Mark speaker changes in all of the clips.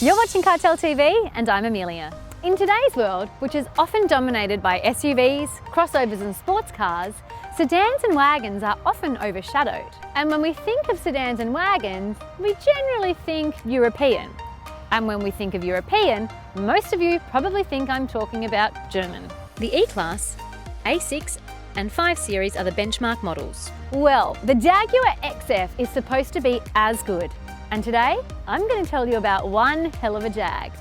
Speaker 1: You're watching CarTell.tv and I'm Amelia. In today's world, which is often dominated by SUVs, crossovers and sports cars, sedans and wagons are often overshadowed. And when we think of sedans and wagons, we generally think European. And when we think of European, most of you probably think I'm talking about German.
Speaker 2: The E-Class, A6 and 5 Series are the benchmark models.
Speaker 1: Well, the Jaguar XF is supposed to be as good. And today, I'm going to tell you about one hell of a Jag.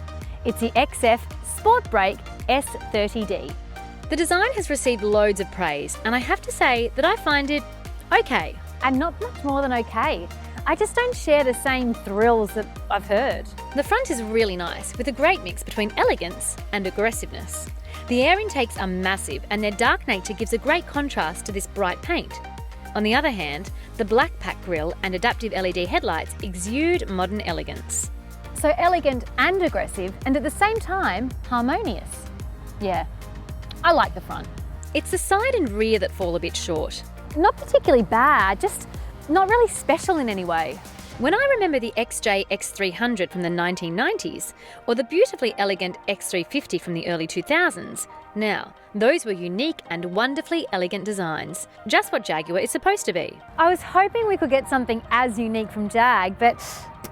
Speaker 1: It's the XF Sportbrake S30D.
Speaker 2: The design has received loads of praise, and I have to say that I find it okay.
Speaker 1: And not much more than okay. I just don't share the same thrills that I've heard.
Speaker 2: The front is really nice, with a great mix between elegance and aggressiveness. The air intakes are massive, and their dark nature gives a great contrast to this bright paint. On the other hand, the black pack grille and adaptive LED headlights exude modern elegance.
Speaker 1: So elegant and aggressive, and at the same time, harmonious. Yeah, I like the front.
Speaker 2: It's the side and rear that fall a bit short.
Speaker 1: Not particularly bad, just not really special in any way.
Speaker 2: When I remember the XJ X300 from the 1990s, or the beautifully elegant X350 from the early 2000s, now, those were unique and wonderfully elegant designs, just what Jaguar is supposed to be.
Speaker 1: I was hoping we could get something as unique from Jag, but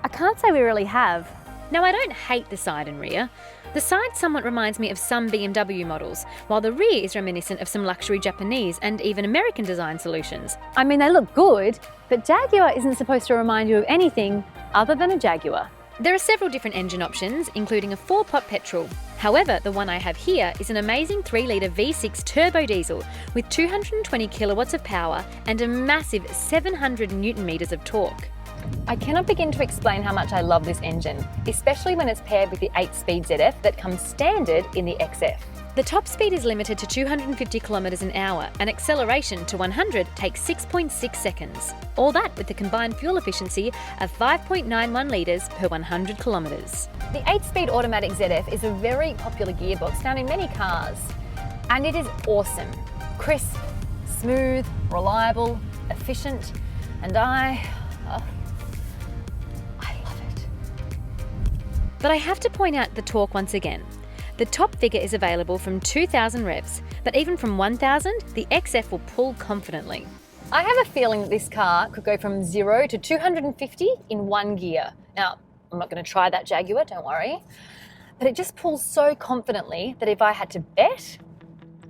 Speaker 1: I can't say we really have.
Speaker 2: Now, I don't hate the side and rear. The side somewhat reminds me of some BMW models, while the rear is reminiscent of some luxury Japanese and even American design solutions.
Speaker 1: I mean, they look good, but Jaguar isn't supposed to remind you of anything other than a Jaguar.
Speaker 2: There are several different engine options, including a 4-pot petrol. However, the one I have here is an amazing 3-litre V6 turbodiesel with 220 kilowatts of power and a massive 700 newton meters of torque.
Speaker 1: I cannot begin to explain how much I love this engine, especially when it's paired with the 8-speed ZF that comes standard in the XF.
Speaker 2: The top speed is limited to 250 kilometres an hour and acceleration to 100 takes 6.6 seconds. All that with the combined fuel efficiency of 5.91 litres per 100 kilometres.
Speaker 1: The 8-speed automatic ZF is a very popular gearbox found in many cars. And it is awesome. Crisp, smooth, reliable, efficient, and I love it.
Speaker 2: But I have to point out the torque once again. The top figure is available from 2,000 revs, but even from 1,000, the XF will pull confidently.
Speaker 1: I have a feeling that this car could go from 0 to 250 in one gear. Now, I'm not going to try that Jaguar, don't worry. But it just pulls so confidently that if I had to bet,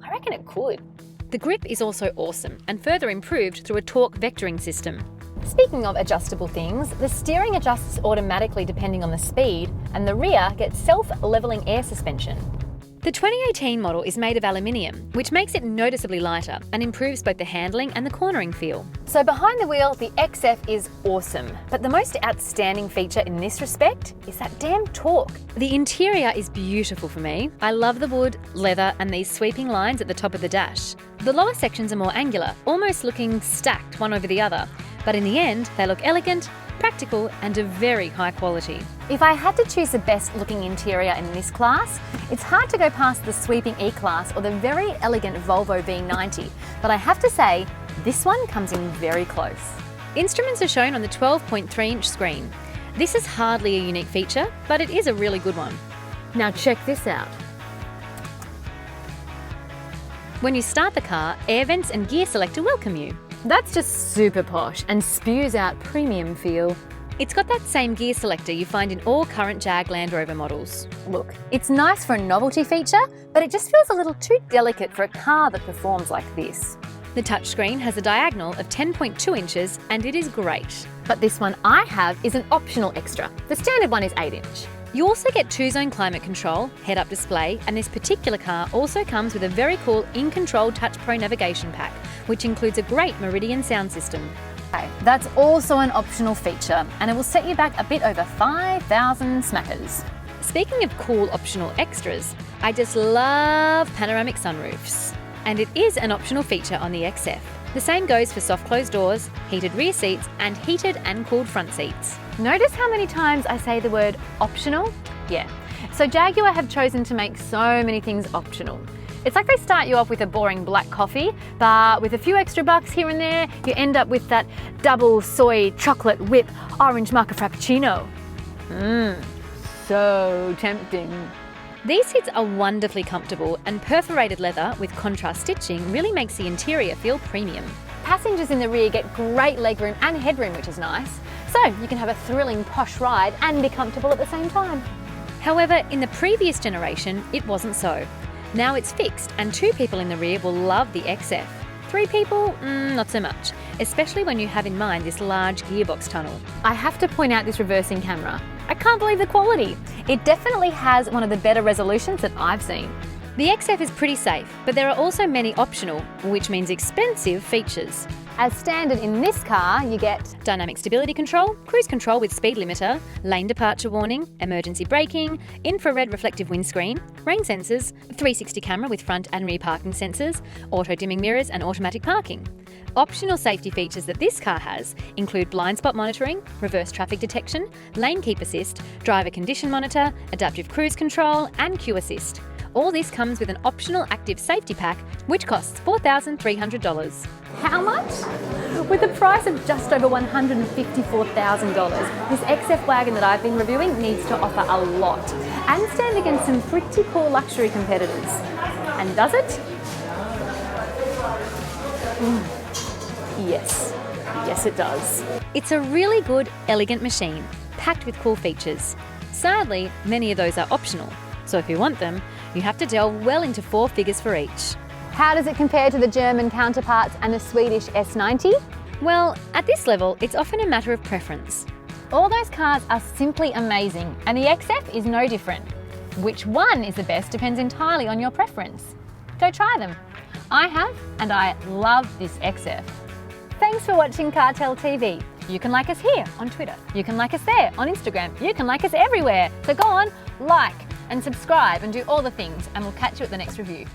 Speaker 1: I reckon it could.
Speaker 2: The grip is also awesome and further improved through a torque vectoring system.
Speaker 1: Speaking of adjustable things, the steering adjusts automatically depending on the speed, and the rear gets self-leveling air suspension.
Speaker 2: The 2018 model is made of aluminium, which makes it noticeably lighter and improves both the handling and the cornering feel.
Speaker 1: So behind the wheel, the XF is awesome, but the most outstanding feature in this respect is that damn torque.
Speaker 2: The interior is beautiful for me. I love the wood, leather and these sweeping lines at the top of the dash. The lower sections are more angular, almost looking stacked one over the other, but in the end, they look elegant, practical and of very high quality.
Speaker 1: If I had to choose the best looking interior in this class, it's hard to go past the sweeping E-Class or the very elegant Volvo V90, but I have to say, this one comes in very close.
Speaker 2: Instruments are shown on the 12.3-inch screen. This is hardly a unique feature, but it is a really good one.
Speaker 1: Now check this out.
Speaker 2: When you start the car, air vents and gear selector welcome you.
Speaker 1: That's just super posh and spews out premium feel.
Speaker 2: It's got that same gear selector you find in all current Jag Land Rover models.
Speaker 1: Look, it's nice for a novelty feature, but it just feels a little too delicate for a car that performs like this.
Speaker 2: The touchscreen has a diagonal of 10.2 inches and it is great.
Speaker 1: But this one I have is an optional extra. The standard one is 8-inch.
Speaker 2: You also get 2-zone climate control, head-up display, and this particular car also comes with a very cool In-Control Touch Pro navigation pack, which includes a great Meridian sound system.
Speaker 1: Okay, that's also an optional feature, and it will set you back a bit over 5,000 smackers.
Speaker 2: Speaking of cool optional extras, I just love panoramic sunroofs. And it is an optional feature on the XF. The same goes for soft closed doors, heated rear seats, and heated and cooled front seats.
Speaker 1: Notice how many times I say the word optional? Yeah. So Jaguar have chosen to make so many things optional. It's like they start you off with a boring black coffee, but with a few extra bucks here and there, you end up with that double soy chocolate whip orange mocha frappuccino. so tempting.
Speaker 2: These seats are wonderfully comfortable, and perforated leather with contrast stitching really makes the interior feel premium.
Speaker 1: Passengers in the rear get great legroom and headroom, which is nice. So you can have a thrilling posh ride and be comfortable at the same time.
Speaker 2: However, in the previous generation, it wasn't so. Now it's fixed, and 2 people in the rear will love the XF. 3 people, not so much, especially when you have in mind this large gearbox tunnel.
Speaker 1: I have to point out this reversing camera. I can't believe the quality. It definitely has one of the better resolutions that I've seen.
Speaker 2: The XF is pretty safe, but there are also many optional, which means expensive, features.
Speaker 1: As standard in this car, you get
Speaker 2: Dynamic stability control, cruise control with speed limiter, lane departure warning, emergency braking, infrared reflective windscreen, rain sensors, 360 camera with front and rear parking sensors, auto dimming mirrors and automatic parking. Optional safety features that this car has include blind spot monitoring, reverse traffic detection, lane keep assist, driver condition monitor, adaptive cruise control and queue assist. All this comes with an optional active safety pack, which costs $4,300.
Speaker 1: how much? With the price of just over $154,000, this XF wagon that I've been reviewing needs to offer a lot and stand against some pretty cool luxury competitors. And does it? Yes. Yes, it does.
Speaker 2: It's a really good, elegant machine, packed with cool features. Sadly, many of those are optional, so if you want them, you have to delve well into 4 figures for each.
Speaker 1: How does it compare to the German counterparts and the Swedish S90?
Speaker 2: Well, at this level, it's often a matter of preference.
Speaker 1: All those cars are simply amazing, and the XF is no different. Which one is the best depends entirely on your preference. Go try them. I have, and I love this XF. Thanks for watching CarTell TV. You can like us here on Twitter. You can like us there on Instagram. You can like us everywhere. So go on, like and subscribe and do all the things, and we'll catch you at the next review.